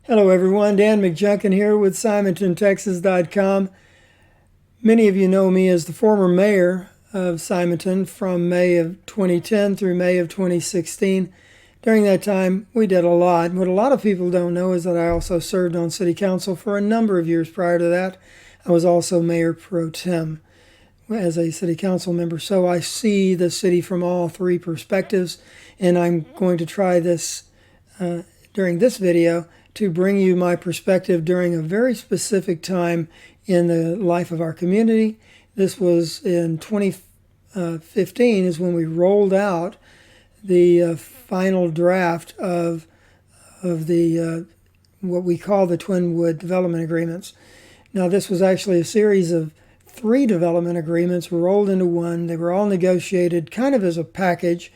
Hello everyone, Dan McJunkin here with SimontonTexas.com. Many of you know me as the former mayor of Simonton from May of 2010 through May of 2016. During that time, we did a lot. What a lot of people don't know is that I also served on city council for a number of years prior to that. I was also mayor pro tem as a city council member, so I see the city from all three perspectives, and I'm going to try this during this video to bring you my perspective during a very specific time in the life of our community. This was in 2015 is when we rolled out the final draft of the what we call the Twinwood Development Agreements. Now, this was actually a series of 3 development agreements rolled into one. They were all negotiated kind of as a package.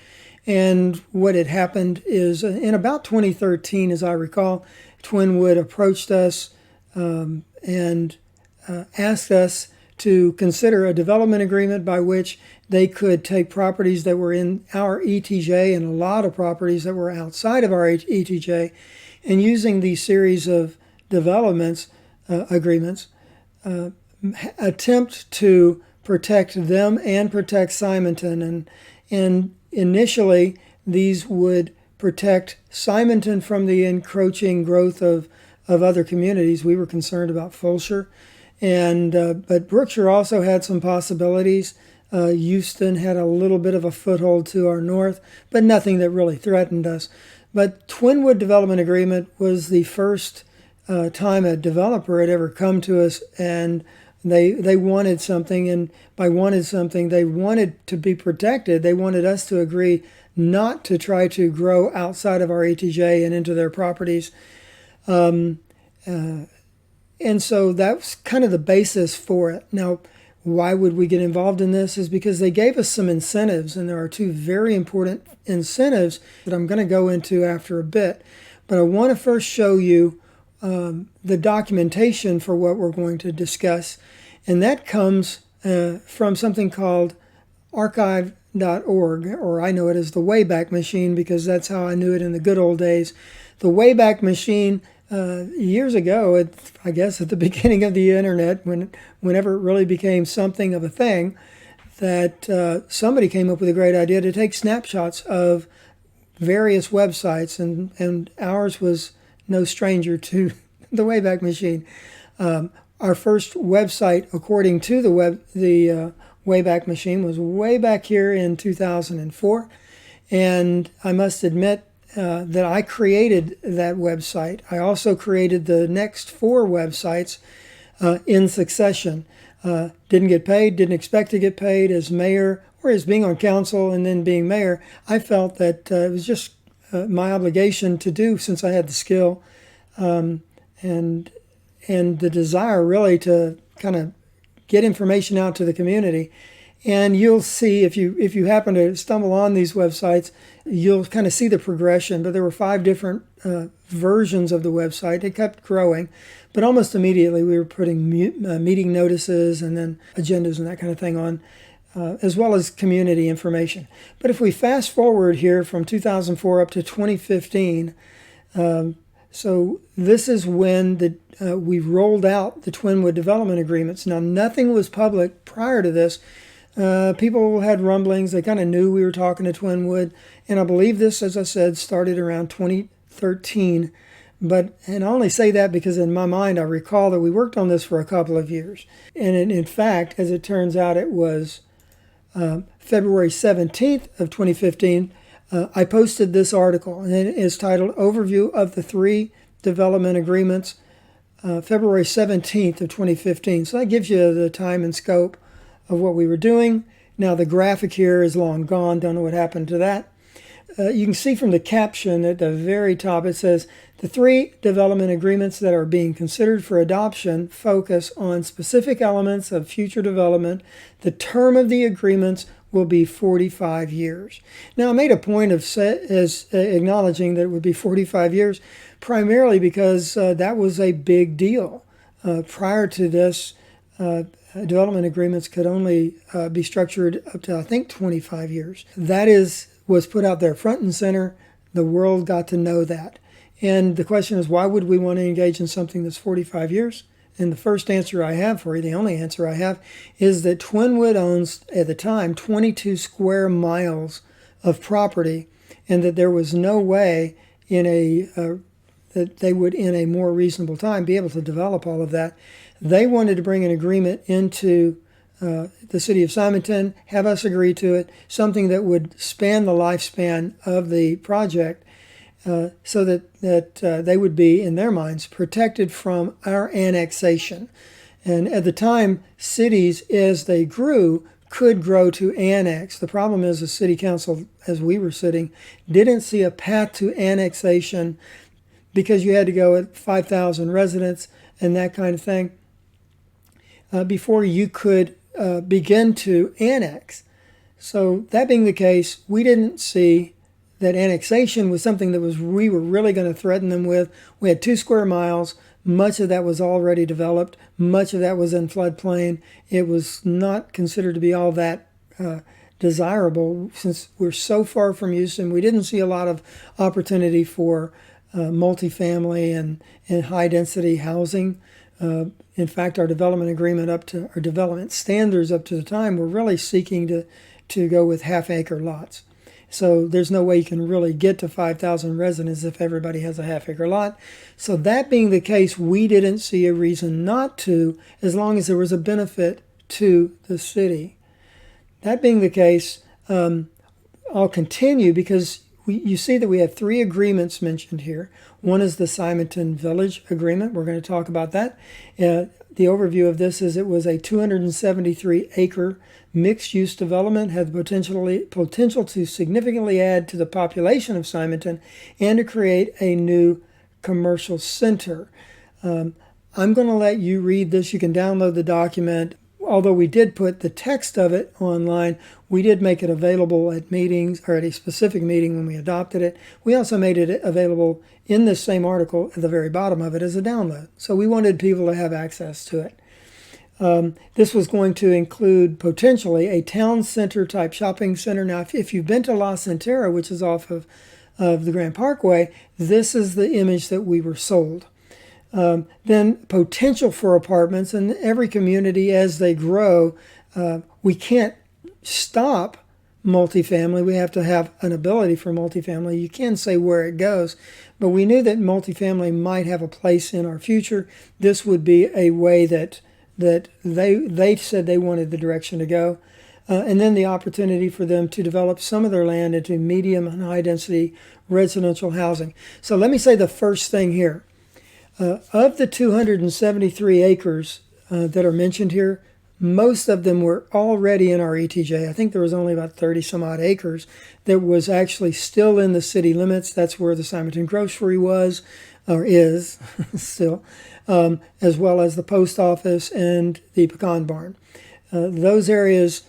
And what had happened is in about 2013, as I recall, Twinwood approached us and asked us to consider a development agreement by which they could take properties that were in our ETJ and a lot of properties that were outside of our ETJ, and using these series of developments agreements, attempt to protect them and protect Simonton. And initially, these would protect Simonton from the encroaching growth of other communities. We were concerned about Fulshire, but Brookshire also had some possibilities. Houston had a little bit of a foothold to our north, but nothing that really threatened us. But Twinwood Development Agreement was the first time a developer had ever come to us, and they wanted something, and by wanted something, they wanted to be protected. They wanted us to agree not to try to grow outside of our ETJ and into their properties. And so that's kind of the basis for it. Now, why would we get involved in this is because they gave us some incentives, and there are 2 very important incentives that I'm going to go into after a bit. But I want to first show you the documentation for what we're going to discuss, and that comes from something called archive.org, or I know it as the Wayback Machine because that's how I knew it in the good old days. The Wayback Machine, years ago, I guess at the beginning of the internet, whenever it really became something of a thing, that somebody came up with a great idea to take snapshots of various websites, and ours was no stranger to the Wayback Machine. Our first website, according to the Wayback Machine, was way back here in 2004. And I must admit that I created that website. I also created the next 4 websites in succession. Didn't get paid, didn't expect to get paid. As mayor, or as being on council and then being mayor, I felt that it was just my obligation to do, since I had the skill and the desire really to kind of get information out to the community. And you'll see, if you happen to stumble on these websites, you'll kind of see the progression. But there were 5 different versions of the website. It kept growing, but almost immediately we were putting meeting notices and then agendas and that kind of thing on, as well as community information. But if we fast forward here from 2004 up to 2015, so this is when we rolled out the Twinwood Development Agreements. Now, nothing was public prior to this. People had rumblings. They kind of knew we were talking to Twinwood. And I believe this, as I said, started around 2013. And I only say that because in my mind, I recall that we worked on this for a couple of years. And in fact, as it turns out, it was February 17th of 2015, I posted this article, and it is titled Overview of the 3 Development Agreements, February 17th of 2015. So that gives you the time and scope of what we were doing. Now, the graphic here is long gone. Don't know what happened to that. You can see from the caption at the very top, it says, the 3 development agreements that are being considered for adoption focus on specific elements of future development. The term of the agreements will be 45 years. Now, I made a point of acknowledging that it would be 45 years, primarily because that was a big deal. Prior to this, development agreements could only be structured up to, I think, 25 years. That was put out there front and center. The world got to know that. And the question is, why would we want to engage in something that's 45 years? And the first answer I have for you, the only answer I have, is that Twinwood owns, at the time, 22 square miles of property, and that there was no way that they would, in a more reasonable time, be able to develop all of that. They wanted to bring an agreement into the City of Simonton, have us agree to it, something that would span the lifespan of the project, so that they would be, in their minds, protected from our annexation. And at the time, cities, as they grew, could grow to annex. The problem is the city council, as we were sitting, didn't see a path to annexation because you had to go at 5,000 residents and that kind of thing before you could begin to annex. So that being the case, we didn't see that annexation was something that we were really going to threaten them with. We had 2 square miles. Much of that was already developed. Much of that was in floodplain. It was not considered to be all that desirable since we're so far from Houston. We didn't see a lot of opportunity for multifamily and high-density housing. In fact, our development agreement our development standards up to the time were really seeking to go with half-acre lots. So there's no way you can really get to 5,000 residents if everybody has a half-acre lot. So that being the case, we didn't see a reason not to, as long as there was a benefit to the city. That being the case, I'll continue because you see that we have 3 agreements mentioned here. One is the Simonton Village Agreement. We're going to talk about that. The overview of this is it was a 273-acre mixed-use development, had the potential to significantly add to the population of Simonton and to create a new commercial center. I'm going to let you read this. You can download the document. Although we did put the text of it online, we did make it available at meetings, or at a specific meeting when we adopted it. We also made it available in this same article at the very bottom of it as a download. So we wanted people to have access to it. This was going to include potentially a town center type shopping center. Now, if you've been to La Centera, which is off of the Grand Parkway, this is the image that we were sold. Then potential for apartments, and every community as they grow, we can't stop multifamily. We have to have an ability for multifamily. You can say where it goes, but we knew that multifamily might have a place in our future. This would be a way that they said they wanted the direction to go. And then the opportunity for them to develop some of their land into medium and high density residential housing. So let me say the first thing here. Of the 273 acres that are mentioned here, most of them were already in our ETJ. I think there was only about 30 some odd acres that was actually still in the city limits. That's where the Simonton Grocery was, or is still, as well as the post office and the pecan barn. Those areas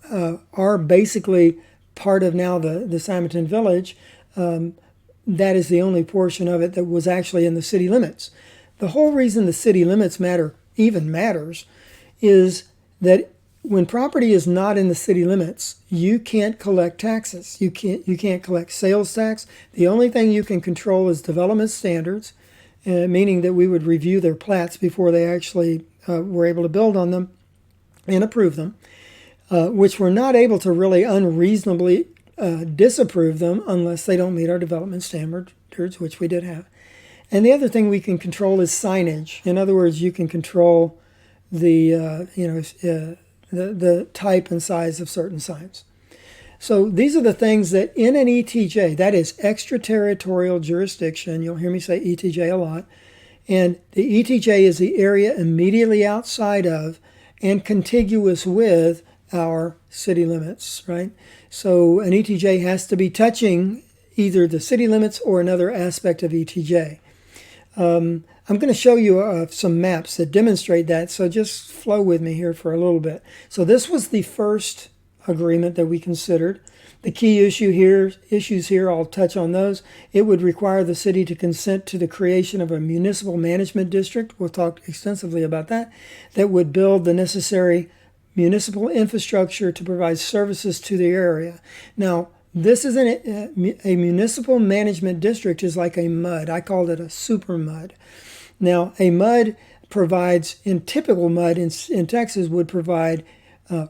are basically part of now the Simonton Village. That is the only portion of it that was actually in the city limits. The whole reason the city limits matters is that when property is not in the city limits, you can't collect taxes. You can't collect sales tax. The only thing you can control is development standards, meaning that we would review their plats before they actually were able to build on them and approve them, which we're not able to really unreasonably disapprove them unless they don't meet our development standards, which we did have. And the other thing we can control is signage. In other words, you can control the type and size of certain signs. So these are the things that in an ETJ, that is extraterritorial jurisdiction, you'll hear me say ETJ a lot, and the ETJ is the area immediately outside of and contiguous with our city limits, right? So an ETJ has to be touching either the city limits or another aspect of ETJ. I'm going to show you some maps that demonstrate that, so just flow with me here for a little bit. So this was the first agreement that we considered. The key issues here, I'll touch on those. It would require the city to consent to the creation of a municipal management district. We'll talk extensively about that. That would build the necessary municipal infrastructure to provide services to the area. Now, This is a municipal management district is like a MUD. I called it a super MUD. Now, a MUD provides, in typical MUD in Texas, would provide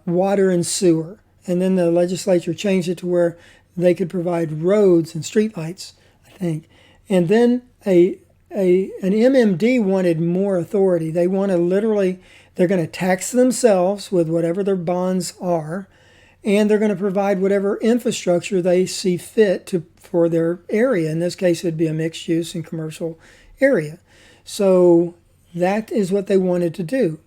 water and sewer. And then the legislature changed it to where they could provide roads and streetlights, I think. And then an MMD wanted more authority. They want to literally, they're going to tax themselves with whatever their bonds are, and they're going to provide whatever infrastructure they see fit for their area. In this case, it would be a mixed use and commercial area. So that is what they wanted to do.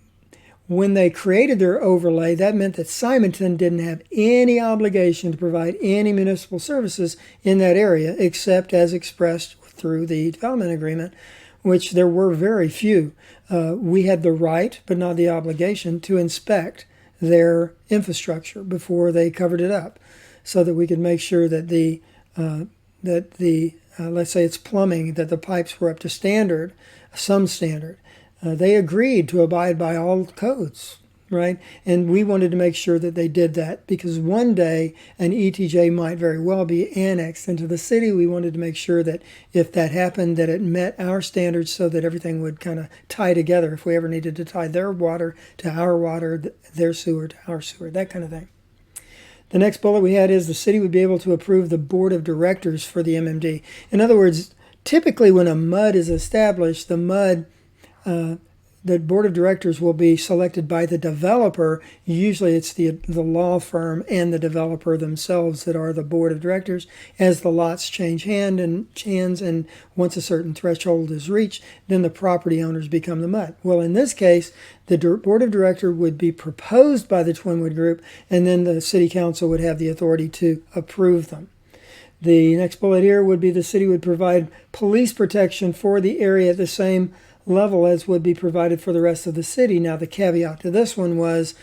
When they created their overlay, that meant that Simonton didn't have any obligation to provide any municipal services in that area, except as expressed through the development agreement, which there were very few. We had the right, but not the obligation, to inspect their infrastructure before they covered it up, so that we could make sure that let's say it's plumbing, that the pipes were up to standard, some standard. They agreed to abide by all codes, right? And we wanted to make sure that they did that, because one day an ETJ might very well be annexed into the city. We wanted to make sure that if that happened, that it met our standards, so that everything would kind of tie together if we ever needed to tie their water to our water, their sewer to our sewer, that kind of thing. The next bullet we had is the city would be able to approve the board of directors for the MMD. In other words, typically when a MUD is established, the board of directors will be selected by the developer. Usually it's the law firm and the developer themselves that are the board of directors. As the lots change hands, and once a certain threshold is reached, then the property owners become the MUD. Well, in this case, the board of directors would be proposed by the Twinwood Group, and then the city council would have the authority to approve them. The next bullet here would be the city would provide police protection for the area at the same level as would be provided for the rest of the city. Now, the caveat to this one was,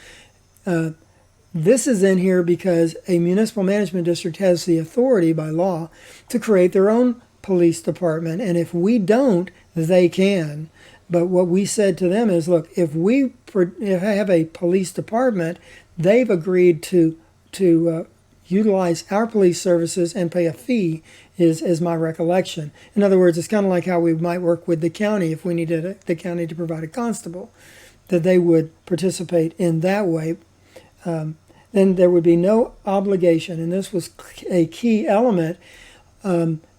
this is in here because a municipal management district has the authority by law to create their own police department, and if we don't, they can. But what we said to them is, look, if I have a police department, they've agreed to utilize our police services and pay a fee, is my recollection. In other words, it's kind of like how we might work with the county if we needed the county to provide a constable, that they would participate in that way. Then there would be no obligation, and this was a key element,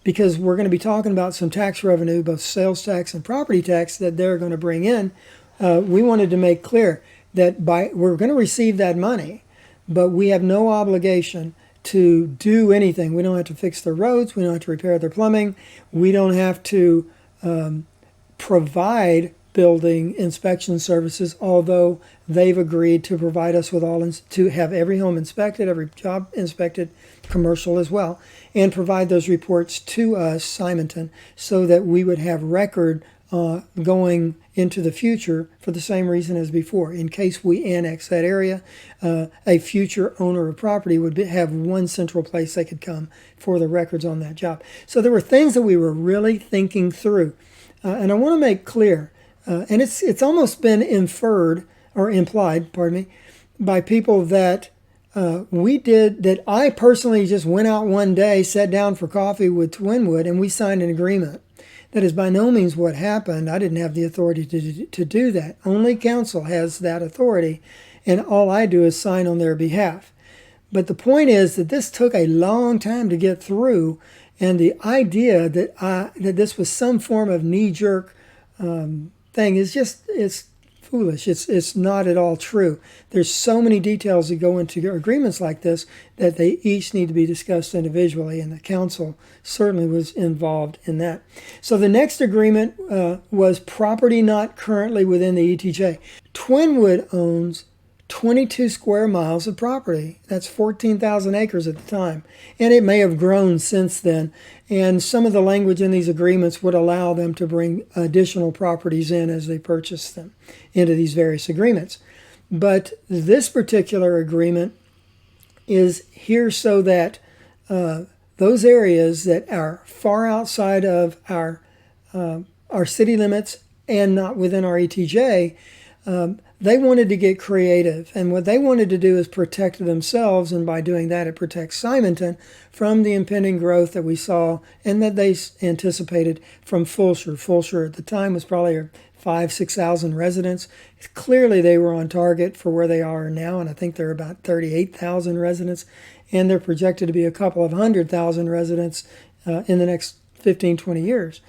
because we're going to be talking about some tax revenue, both sales tax and property tax, that they're going to bring in. We wanted to make clear that we're going to receive that money, but we have no obligation to do anything. We don't have to fix their roads. We don't have to repair their plumbing. We don't have to provide building inspection services, although they've agreed to provide us with to have every home inspected, every job inspected, commercial as well, and provide those reports to us, Simonton, so that we would have record going into the future for the same reason as before. In case we annex that area, a future owner of property would have one central place they could come for the records on that job. So there were things that we were really thinking through. And I want to make clear, and it's almost been inferred or implied, by people that that I personally just went out one day, sat down for coffee with Twinwood, and we signed an agreement. That is by no means what happened. I didn't have the authority to do that. Only council has that authority, and all I do is sign on their behalf. But the point is that this took a long time to get through, and the idea that this was some form of knee-jerk thing it's foolish. It's not at all true. There's so many details that go into agreements like this that they each need to be discussed individually, and the council certainly was involved in that. So the next agreement was property not currently within the ETJ. Twinwood owns 22 square miles of property. That's 14,000 acres at the time. And it may have grown since then. And some of the language in these agreements would allow them to bring additional properties in as they purchase them into these various agreements. But this particular agreement is here so that those areas that are far outside of our city limits and not within our ETJ, they wanted to get creative. And what they wanted to do is protect themselves. And by doing that, it protects Simonton from the impending growth that we saw and that they anticipated from Fulshear. Fulshear at the time was probably 6,000 residents. Clearly, they were on target for where they are now. And I think they're about 38,000 residents. And they're projected to be a couple of 100,000 residents in the next 15, 20 years.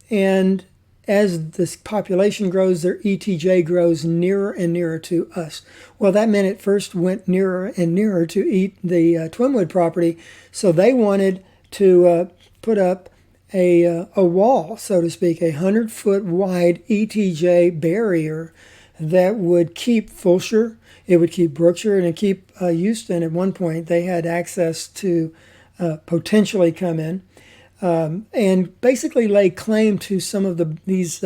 And as this population grows, their ETJ grows nearer and nearer to us. Well, that meant it first went nearer and nearer to the Twinwood property, so they wanted to put up a wall, so to speak, a 100-foot wide ETJ barrier that would keep Fulshear, it would keep Brookshire, and it keep Houston. At one point, they had access to potentially come in. And basically lay claim to some of these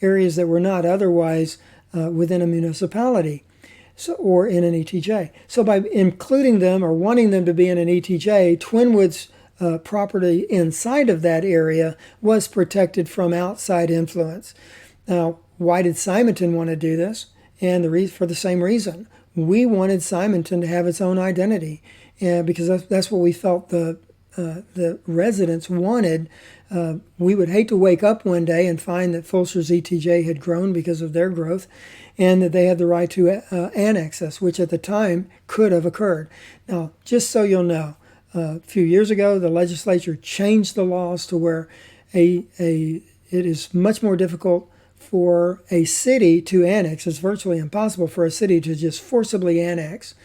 areas that were not otherwise within a municipality or in an ETJ. So by including them or wanting them to be in an ETJ, Twinwood's property inside of that area was protected from outside influence. Now, why did Simonton want to do this? And for the same reason. We wanted Simonton to have its own identity, because that's what we felt the residents wanted. We would hate to wake up one day and find that Fulshear's ETJ had grown because of their growth and that they had the right to annex us, which at the time could have occurred. Now, just so you'll know, a few years ago, the legislature changed the laws to where it is much more difficult for a city to annex. It's virtually impossible for a city to just forcibly annex.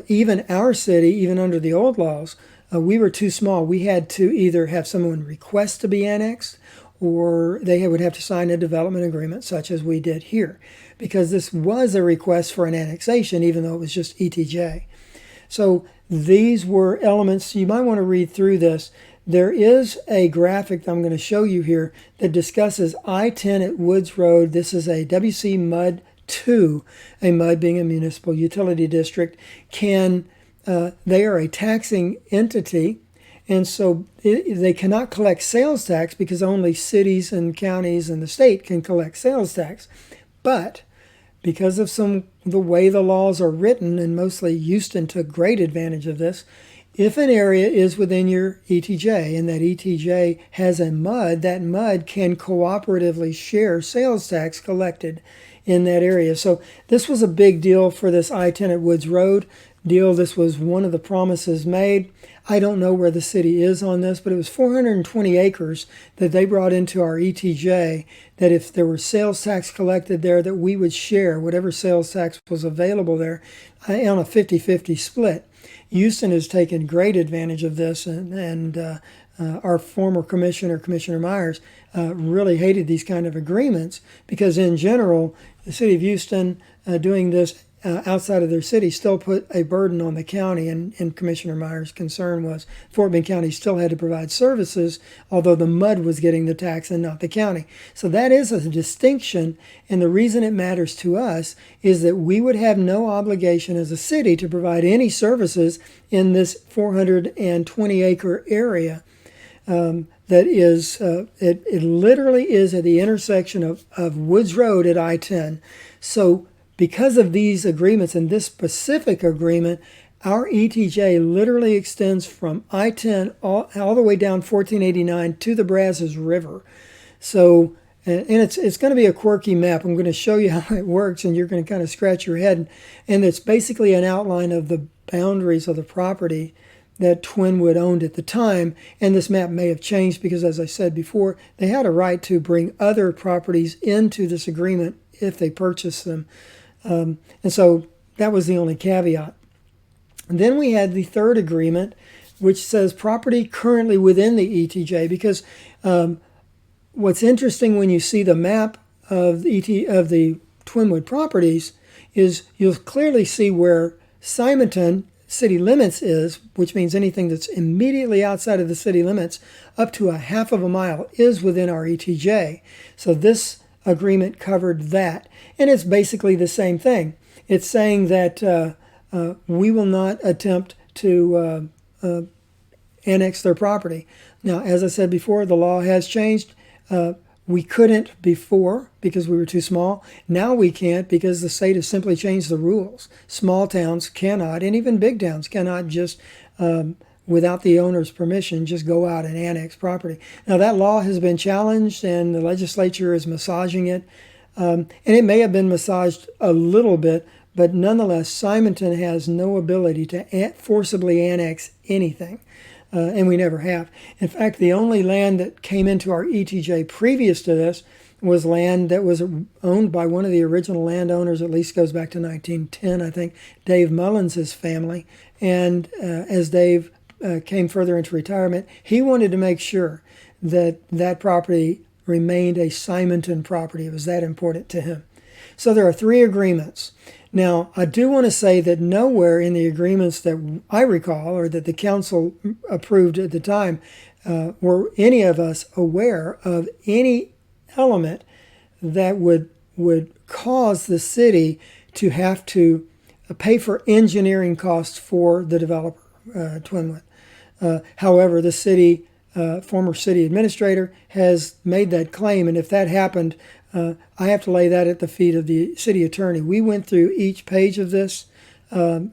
Even our city, even under the old laws, we were too small. We had to either have someone request to be annexed or they would have to sign a development agreement such as we did here, because this was a request for an annexation, even though it was just ETJ. So these were elements. You might want to read through this. There is a graphic that I'm going to show you here that discusses I-10 at Woods Road. This is a WC MUD 2, a MUD being a municipal utility district, they are a taxing entity, and so they cannot collect sales tax because only cities and counties and the state can collect sales tax. But because of the way the laws are written, and mostly Houston took great advantage of this, if an area is within your ETJ and that ETJ has a MUD, that MUD can cooperatively share sales tax collected in that area. So this was a big deal for this I-10 at Woods Road deal. This was one of the promises made. I don't know where the city is on this, but it was 420 acres that they brought into our ETJ, that if there were sales tax collected there, that we would share whatever sales tax was available there on a 50-50 split. Houston has taken great advantage of this, and our former commissioner, Commissioner Myers, really hated these kind of agreements because in general, the city of Houston doing this outside of their city still put a burden on the county, and Commissioner Myers' concern was Fort Bend County still had to provide services, although the MUD was getting the tax and not the county. So that is a distinction, and the reason it matters to us is that we would have no obligation as a city to provide any services in this 420-acre area. That is, it literally is at the intersection of Woods Road at I-10. So because of these agreements and this specific agreement, our ETJ literally extends from I-10 all the way down 1489 to the Brazos River. So, and it's going to be a quirky map. I'm going to show you how it works, and you're going to kind of scratch your head. And it's basically an outline of the boundaries of the property that Twinwood owned at the time. And this map may have changed because, as I said before, they had a right to bring other properties into this agreement if they purchased them. And so that was the only caveat. And then we had the third agreement, which says property currently within the ETJ, because what's interesting when you see the map of the Twinwood properties is you'll clearly see where Simonton city limits is, which means anything that's immediately outside of the city limits up to a half of a mile is within our ETJ. So this agreement covered that. And it's basically the same thing. It's saying that we will not attempt to annex their property. Now, as I said before, the law has changed. We couldn't before because we were too small. Now we can't because the state has simply changed the rules. Small towns cannot, and even big towns cannot just, without the owner's permission, just go out and annex property. Now that law has been challenged and the legislature is massaging it. And it may have been massaged a little bit, but nonetheless, Simonton has no ability to forcibly annex anything. And we never have. In fact, the only land that came into our ETJ previous to this was land that was owned by one of the original landowners, at least goes back to 1910, I think, Dave Mullins' family. And as Dave came further into retirement, he wanted to make sure that that property remained a Simonton property. It was that important to him. So there are 3 agreements. Now, I do want to say that nowhere in the agreements that I recall or that the council approved at the time were any of us aware of any element that would cause the city to have to pay for engineering costs for the developer, Twinwood. However, the city, former city administrator, has made that claim, and if that happened, I have to lay that at the feet of the city attorney. We went through each page of this,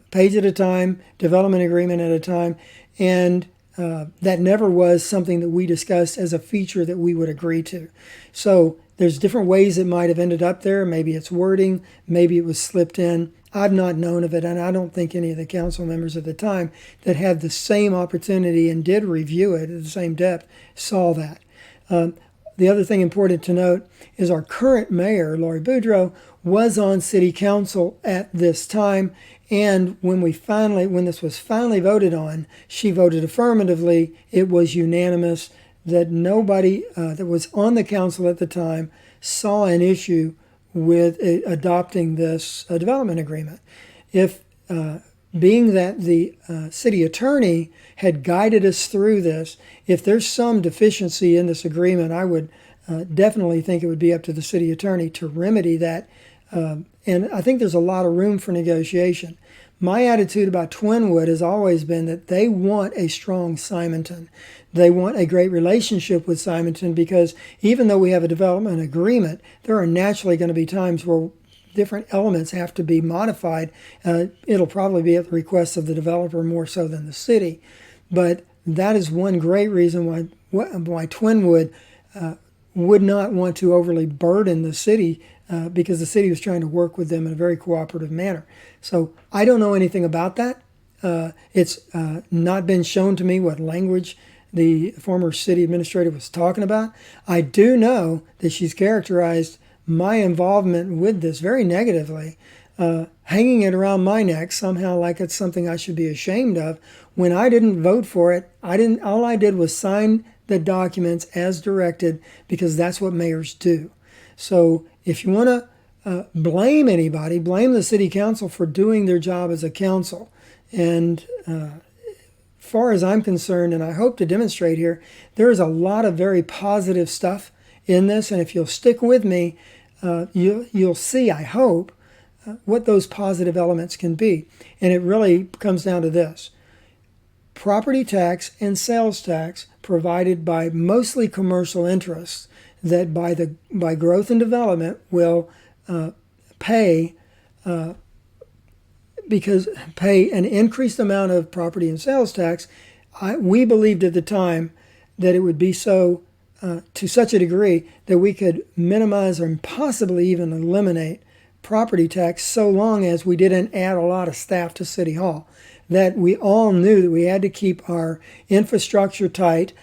page at a time, development agreement at a time, and that never was something that we discussed as a feature that we would agree to. So there's different ways it might have ended up there. Maybe it's wording, maybe it was slipped in. I've not known of it, and I don't think any of the council members at the time that had the same opportunity and did review it at the same depth saw that. The other thing important to note is our current mayor, Lori Boudreau, was on city council at this time, and when this was finally voted on, she voted affirmatively. It was unanimous that nobody that was on the council at the time saw an issue with adopting this development agreement. If being that the city attorney had guided us through this, if there's some deficiency in this agreement, I would definitely think it would be up to the city attorney to remedy that. And I think there's a lot of room for negotiation. My attitude about Twinwood has always been that they want a strong Simonton. They want a great relationship with Simonton because even though we have a development agreement, there are naturally going to be times where different elements have to be modified. It'll probably be at the request of the developer more so than the city. But that is one great reason why Twinwood would not want to overly burden the city because the city was trying to work with them in a very cooperative manner. So I don't know anything about that. It's not been shown to me what language the former city administrator was talking about. I do know that she's characterized my involvement with this very negatively, hanging it around my neck somehow like it's something I should be ashamed of. When I didn't vote for it, all I did was sign the documents as directed because that's what mayors do. So if you want to blame anybody, blame the city council for doing their job as a council. And far as I'm concerned, and I hope to demonstrate here, there is a lot of very positive stuff in this. And if you'll stick with me, you'll see, I hope, what those positive elements can be. And it really comes down to this. Property tax and sales tax provided by mostly commercial interests that by growth and development will pay an increased amount of property and sales tax. We believed at the time that it would be so to such a degree that we could minimize or possibly even eliminate property tax so long as we didn't add a lot of staff to City Hall. That we all knew that we had to keep our infrastructure tight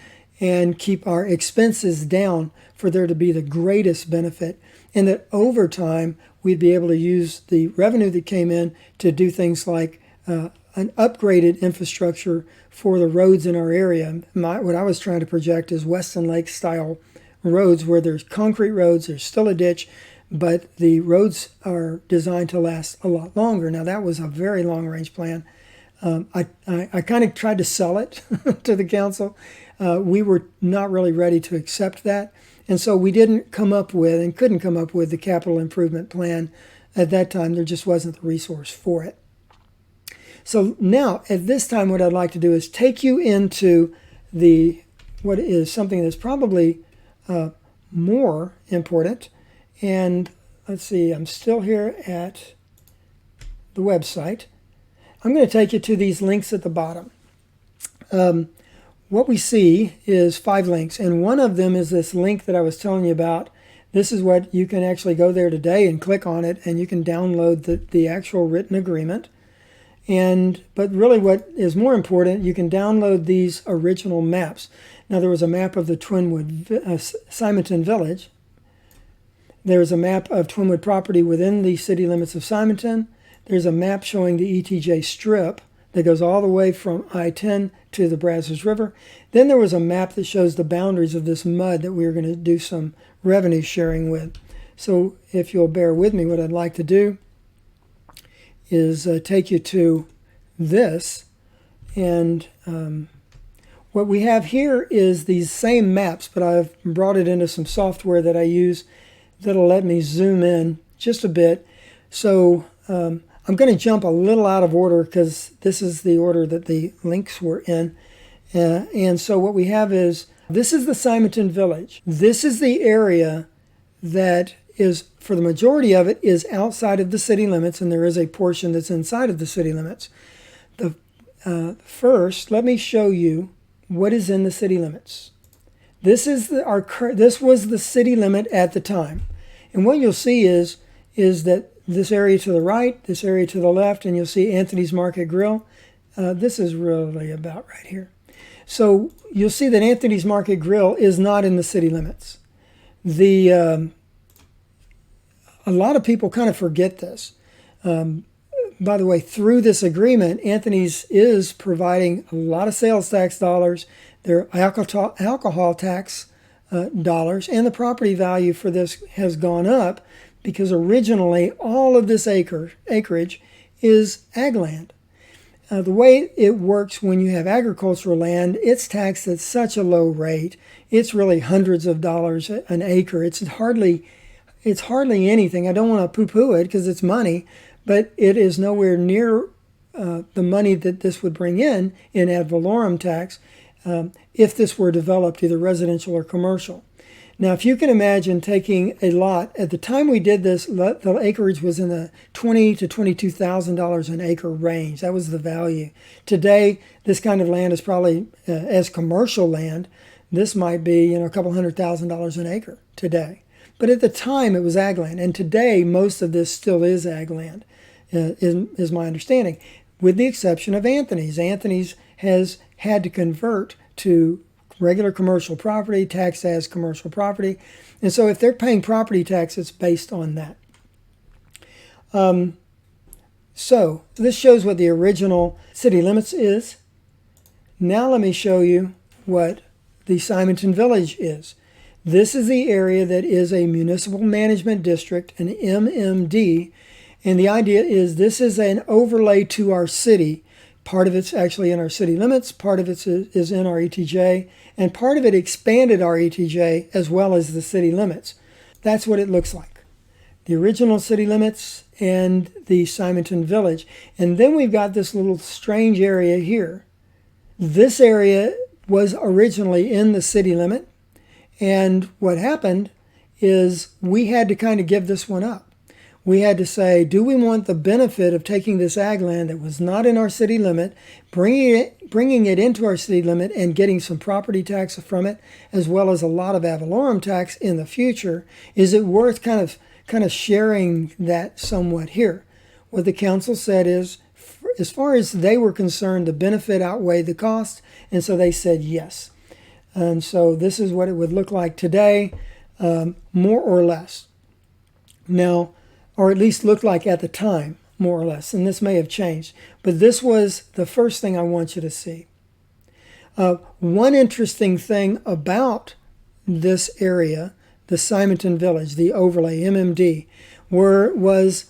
and keep our expenses down for there to be the greatest benefit, and that over time we'd be able to use the revenue that came in to do things like an upgraded infrastructure for the roads in our area. What I was trying to project is Weston Lake style roads where there's concrete roads, there's still a ditch, but the roads are designed to last a lot longer. Now that was a very long range plan. I kind of tried to sell it to the council. We were not really ready to accept that. And so we didn't come up with and couldn't come up with the capital improvement plan at that time. There just wasn't the resource for it. So now at this time, what I'd like to do is take you into what is something that's probably more important. And let's see, I'm still here at the website. I'm going to take you to these links at the bottom. What we see is 5 links, and one of them is this link that I was telling you about. This is what you can actually go there today and click on it, and you can download the actual written agreement. But really what is more important, you can download these original maps. Now, there was a map of the Simonton Village. There's a map of Twinwood property within the city limits of Simonton. There's a map showing the ETJ strip that goes all the way from I-10 to the Brazos River. Then there was a map that shows the boundaries of this mud that we were going to do some revenue sharing with. So if you'll bear with me, what I'd like to do is take you to this. And what we have here is these same maps, but I've brought it into some software that I use that'll let me zoom in just a bit. So I'm going to jump a little out of order because this is the order that the links were in. And so what we have is, this is the Simonton Village. This is the area that is, for the majority of it, is outside of the city limits, and there is a portion that's inside of the city limits. First, let me show you what is in the city limits. This is this was the city limit at the time. And what you'll see is that this area to the right, this area to the left, and you'll see Anthony's Market Grill. This is really about right here. So you'll see that Anthony's Market Grill is not in the city limits. A lot of people kind of forget this. By the way, through this agreement, Anthony's is providing a lot of sales tax dollars, their alcohol tax dollars, and the property value for this has gone up because originally all of this acreage is ag land. The way it works when you have agricultural land, it's taxed at such a low rate. It's really hundreds of dollars an acre. It's hardly anything. I don't want to poo-poo it because it's money, but it is nowhere near the money that this would bring in ad valorem tax if this were developed either residential or commercial. Now, if you can imagine taking a lot, at the time we did this, the acreage was in the $20,000 to $22,000 an acre range. That was the value. Today, this kind of land is probably, as commercial land, this might be a couple $100,000 an acre today. But at the time, it was ag land. And today, most of this still is ag land, is my understanding, with the exception of Anthony's. Anthony's has had to convert to regular commercial property, taxed as commercial property. And so if they're paying property tax, it's based on that. So this shows what the original city limits is. Now let me show you what the Simonton Village is. This is the area that is a municipal management district, an MMD. And the idea is this is an overlay to our city. Part of it's actually in our city limits, part of it is in our ETJ, and part of it expanded our ETJ as well as the city limits. That's what it looks like. The original city limits and the Simonton Village. And then we've got this little strange area here. This area was originally in the city limit, and what happened is we had to kind of give this one up. We had to say, do we want the benefit of taking this ag land that was not in our city limit, bringing it into our city limit and getting some property tax from it, as well as a lot of ad valorem tax in the future? Is it worth kind of sharing that somewhat here? What the council said is, as far as they were concerned, the benefit outweighed the cost, and so they said yes. And so this is what it would look like today, more or less. Now, or at least looked like at the time, more or less. And this may have changed. But this was the first thing I want you to see. One interesting thing about this area, the Simonton Village, the overlay, MMD, was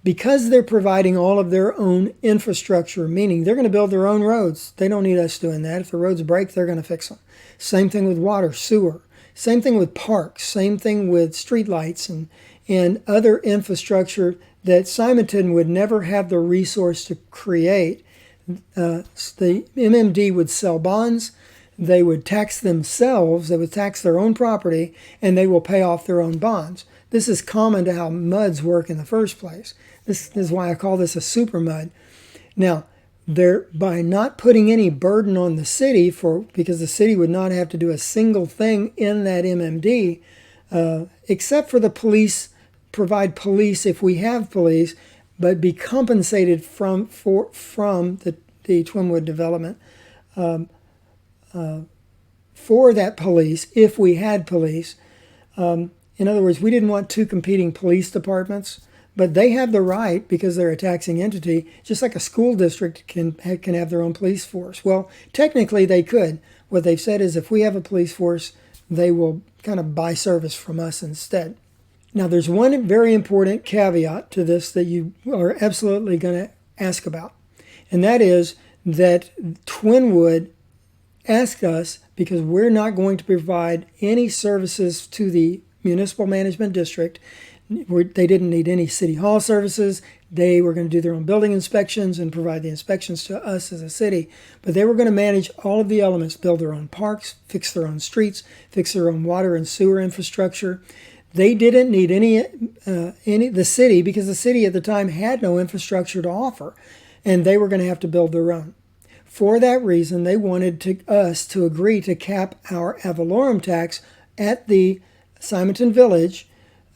because they're providing all of their own infrastructure, meaning they're going to build their own roads. They don't need us doing that. If the roads break, they're going to fix them. Same thing with water, sewer. Same thing with parks. Same thing with streetlights and other infrastructure that Simonton would never have the resource to create. The MMD would sell bonds. they would tax themselves, they would tax their own property, and they will pay off their own bonds. This is common to how MUDs work in the first place. This is why I call this a super MUD. Now, by not putting any burden on the city, because the city would not have to do a single thing in that MMD, except for the police, provide police if we have police, but be compensated from the Twinwood Development for that police if we had police. In other words, we didn't want two competing police departments, but they have the right, because they're a taxing entity, just like a school district can have their own police force. Well, technically they could. What they've said is if we have a police force, they will kind of buy service from us instead. Now, there's one very important caveat to this that you are absolutely going to ask about, and that is that Twinwood asked us, because we're not going to provide any services to the municipal management district. They didn't need any city hall services. They were going to do their own building inspections and provide the inspections to us as a city. But they were going to manage all of the elements, build their own parks, fix their own streets, fix their own water and sewer infrastructure. They didn't need the city, because the city at the time had no infrastructure to offer, and they were going to have to build their own. For that reason, they wanted us to agree to cap our Ad Valorem tax at the Simonton Village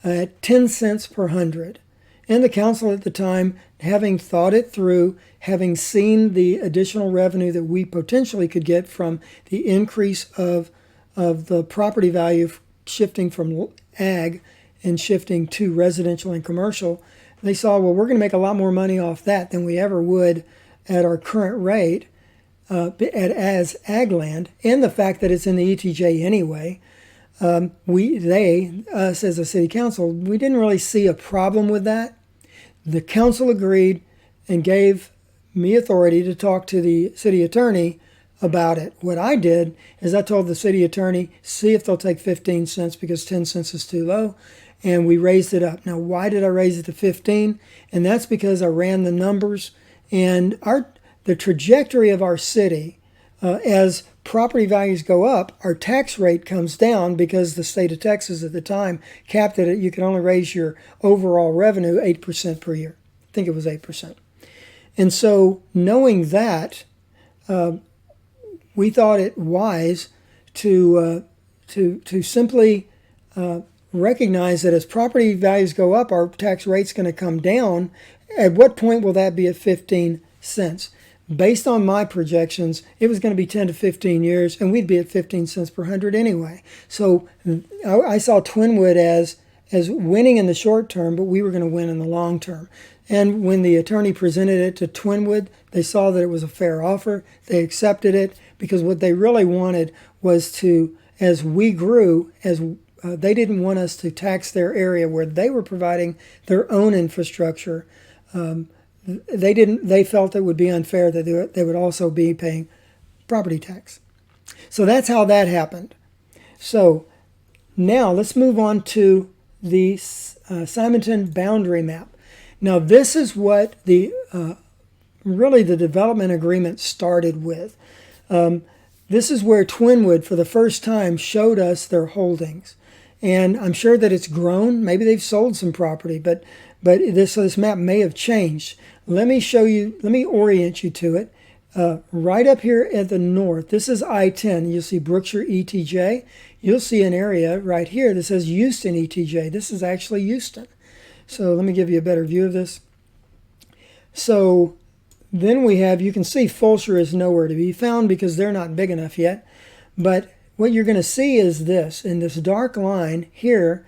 at 10 cents per hundred. And the council at the time, having thought it through, having seen the additional revenue that we potentially could get from the increase of the property value shifting from ag and shifting to residential and commercial, they saw, well, we're going to make a lot more money off that than we ever would at our current rate as ag land, and the fact that it's in the ETJ anyway. Us as a city council, we didn't really see a problem with that. The council agreed and gave me authority to talk to the city attorney about it. What I did is I told the city attorney, see if they'll take 15 cents because 10 cents is too low, and we raised it up. Now, why did I raise it to 15? And that's because I ran the numbers, and the trajectory of our city, as property values go up, our tax rate comes down, because the state of Texas at the time capped it at you can only raise your overall revenue 8% per year. I think it was 8%. And so knowing that, we thought it wise to simply recognize that as property values go up, our tax rate's going to come down. At what point will that be at 15 cents? Based on my projections, it was going to be 10 to 15 years, and we'd be at 15 cents per hundred anyway. So I saw Twinwood as winning in the short term, but we were going to win in the long term. And when the attorney presented it to Twinwood, they saw that it was a fair offer. They accepted it, because what they really wanted was to, as we grew, they didn't want us to tax their area where they were providing their own infrastructure. They felt it would be unfair that they would also be paying property tax. So that's how that happened. So now let's move on to the Simonton boundary map. Now this is what really the development agreement started with. This is where Twinwood for the first time showed us their holdings. And I'm sure that it's grown. Maybe they've sold some property, but this map may have changed. Let me orient you to it. Right up here at the north, this is I-10. You'll see Brookshire ETJ. You'll see an area right here that says Houston ETJ. This is actually Houston. So let me give you a better view of this. So then we have, you can see Fulshire is nowhere to be found because they're not big enough yet. But what you're going to see is this, and this dark line here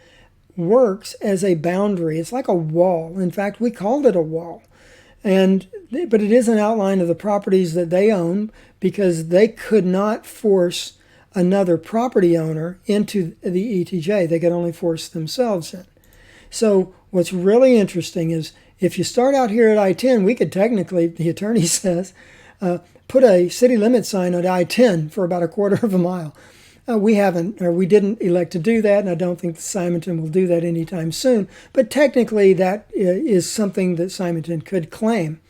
works as a boundary. It's like a wall. In fact, we called it a wall. But it is an outline of the properties that they own, because they could not force another property owner into the ETJ. They could only force themselves in. So what's really interesting is if you start out here at I-10, we could technically, the attorney says, put a city limit sign at I-10 for about a quarter of a mile. We didn't elect to do that, and I don't think Simonton will do that anytime soon. But technically, that is something that Simonton could claim.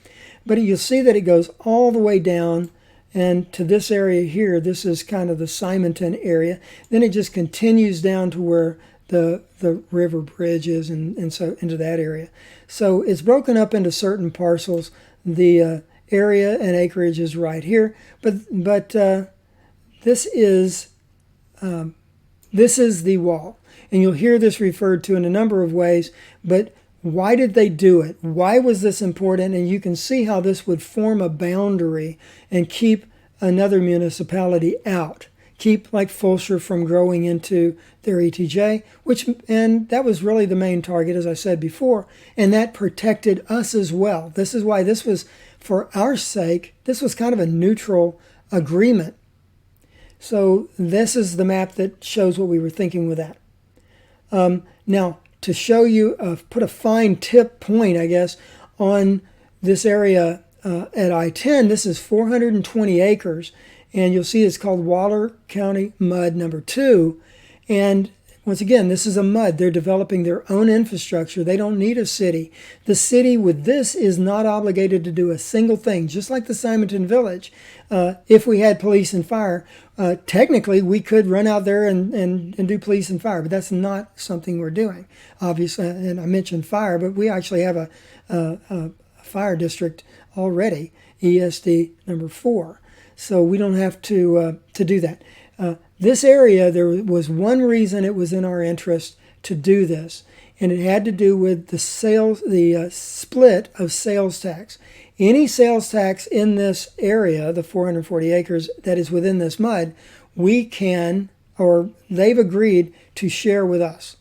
But you'll see that it goes all the way down and to this area here. This is kind of the Simonton area. Then it just continues down to where the river bridge is, and so into that area. So it's broken up into certain parcels. The area and acreage is right here, but this is the wall, and you'll hear this referred to in a number of ways. But why did they do it? Why was this important? And you can see how this would form a boundary and keep another municipality out. Keep like Fulshire from growing into their ETJ, and that was really the main target, as I said before, and that protected us as well. This is why this was, for our sake, this was kind of a neutral agreement. So this is the map that shows what we were thinking with that. Now, to show you, put a fine tip point, I guess, on this area at I-10, this is 420 acres. And you'll see it's called Waller County Mud Number 2. And once again, this is a mud. They're developing their own infrastructure. They don't need a city. The city with this is not obligated to do a single thing, just like the Simonton Village. If we had police and fire, technically we could run out there and do police and fire, but that's not something we're doing, obviously. And I mentioned fire, but we actually have a fire district already, ESD number 4. So we don't have to do that. This area, there was one reason it was in our interest to do this, and it had to do with the split of sales tax. Any sales tax in this area, the 440 acres that is within this mud, we can, or they've agreed to share with us.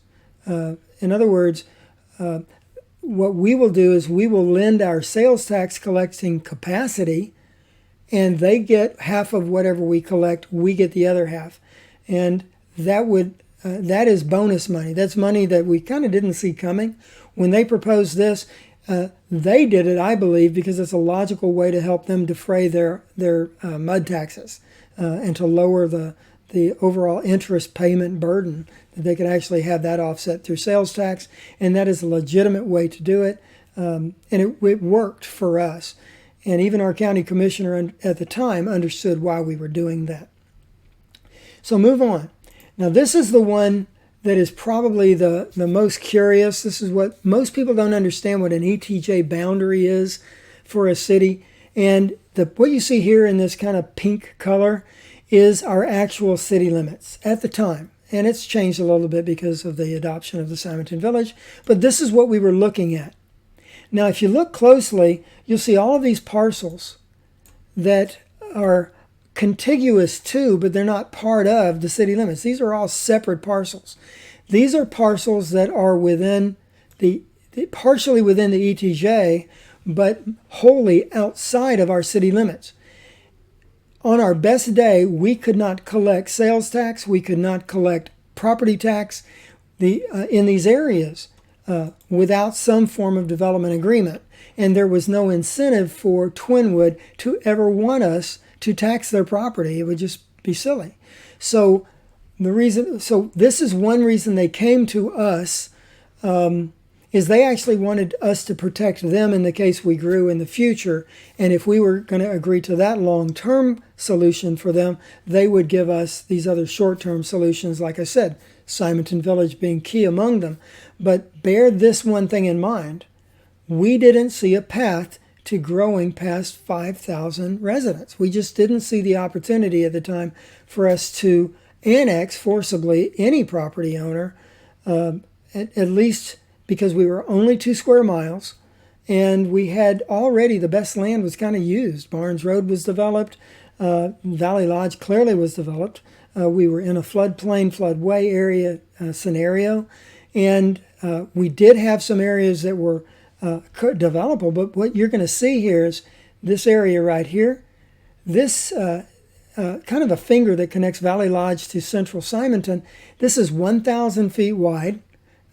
In other words, what we will do is we will lend our sales tax collecting capacity, and they get half of whatever we collect, we get the other half. And that is bonus money. That's money that we kind of didn't see coming. When they proposed this, they did it, I believe, because it's a logical way to help them defray their mud taxes and to lower the overall interest payment burden, that they could actually have that offset through sales tax. And that is a legitimate way to do it. And it worked for us. And even our county commissioner at the time understood why we were doing that. So move on. Now this is the one that is probably the most curious. This is what most people don't understand, what an ETJ boundary is for a city. And what you see here in this kind of pink color is our actual city limits at the time. And it's changed a little bit because of the adoption of the Simonton Village. But this is what we were looking at. Now, if you look closely, you'll see all of these parcels that are contiguous to, but they're not part of the city limits. These are all separate parcels. These are parcels that are within partially within the ETJ, but wholly outside of our city limits. On our best day, we could not collect sales tax. We could not collect property tax in these areas. Without some form of development agreement. And there was no incentive for Twinwood to ever want us to tax their property. It would just be silly. So this is one reason they came to us, is they actually wanted us to protect them in the case we grew in the future. And if we were going to agree to that long-term solution for them, they would give us these other short-term solutions, like I said, Simonton Village being key among them. But bear this one thing in mind. We didn't see a path to growing past 5,000 residents. We just didn't see the opportunity at the time for us to annex forcibly any property owner, at least because we were only 2 square miles, and we had already, the best land was kind of used. Barnes Road was developed. Valley Lodge clearly was developed. We were in a floodplain, floodway area scenario, and we did have some areas that were developable, but what you're going to see here is this area right here, this kind of a finger that connects Valley Lodge to Central Simonton. This is 1,000 feet wide.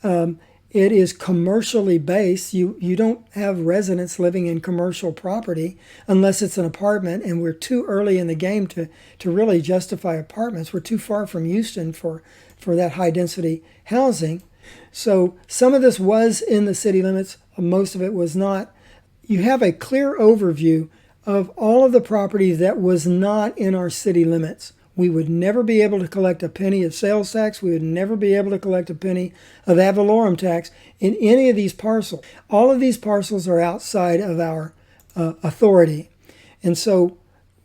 It is commercially based. You don't have residents living in commercial property unless it's an apartment, and we're too early in the game to really justify apartments. We're too far from Houston for that high density housing. So some of this was in the city limits, most of it was not. You have a clear overview of all of the property that was not in our city limits. We would never be able to collect a penny of sales tax. We would never be able to collect a penny of ad valorem tax in any of these parcels. All of these parcels are outside of our authority. And so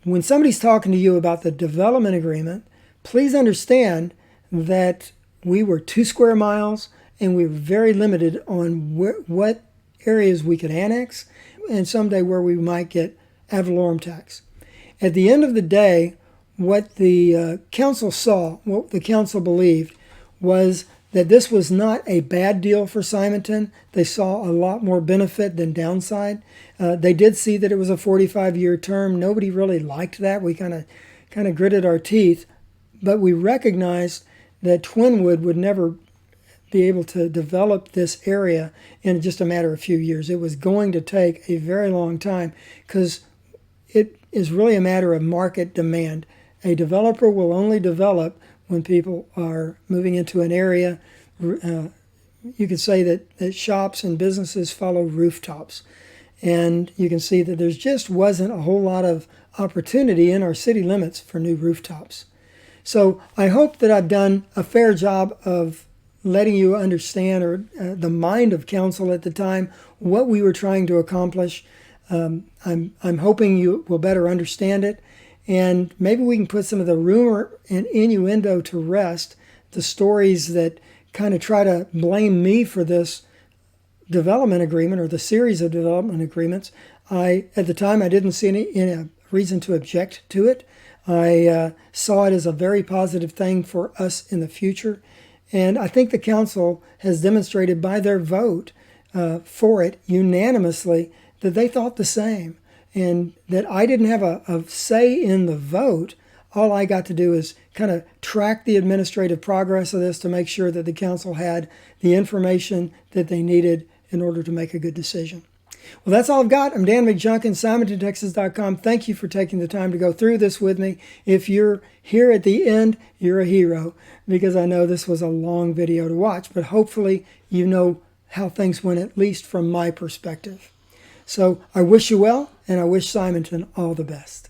when somebody's talking to you about the development agreement, please understand that we were 2 square miles and we were very limited on what areas we could annex and someday where we might get ad valorem tax. At the end of the day, what the council saw, what the council believed, was that this was not a bad deal for Simonton. They saw a lot more benefit than downside. They did see that it was a 45-year term. Nobody really liked that. We kind of gritted our teeth, but we recognized that Twinwood would never be able to develop this area in just a matter of a few years. It was going to take a very long time because it is really a matter of market demand. A developer will only develop when people are moving into an area. You could say that shops and businesses follow rooftops. And you can see that there just wasn't a whole lot of opportunity in our city limits for new rooftops. So I hope that I've done a fair job of letting you understand, or the mind of council at the time, what we were trying to accomplish. I'm hoping you will better understand it. And maybe we can put some of the rumor and innuendo to rest, the stories that kind of try to blame me for this development agreement or the series of development agreements. At the time, I didn't see any reason to object to it. I saw it as a very positive thing for us in the future. And I think the council has demonstrated by their vote for it unanimously that they thought the same. And that I didn't have a say in the vote. All I got to do is kind of track the administrative progress of this to make sure that the council had the information that they needed in order to make a good decision. Well, that's all I've got. I'm Dan McJunkin, SimontonTexas.com. Thank you for taking the time to go through this with me. If you're here at the end, you're a hero, because I know this was a long video to watch, but hopefully you know how things went, at least from my perspective. So I wish you well, and I wish Simonton all the best.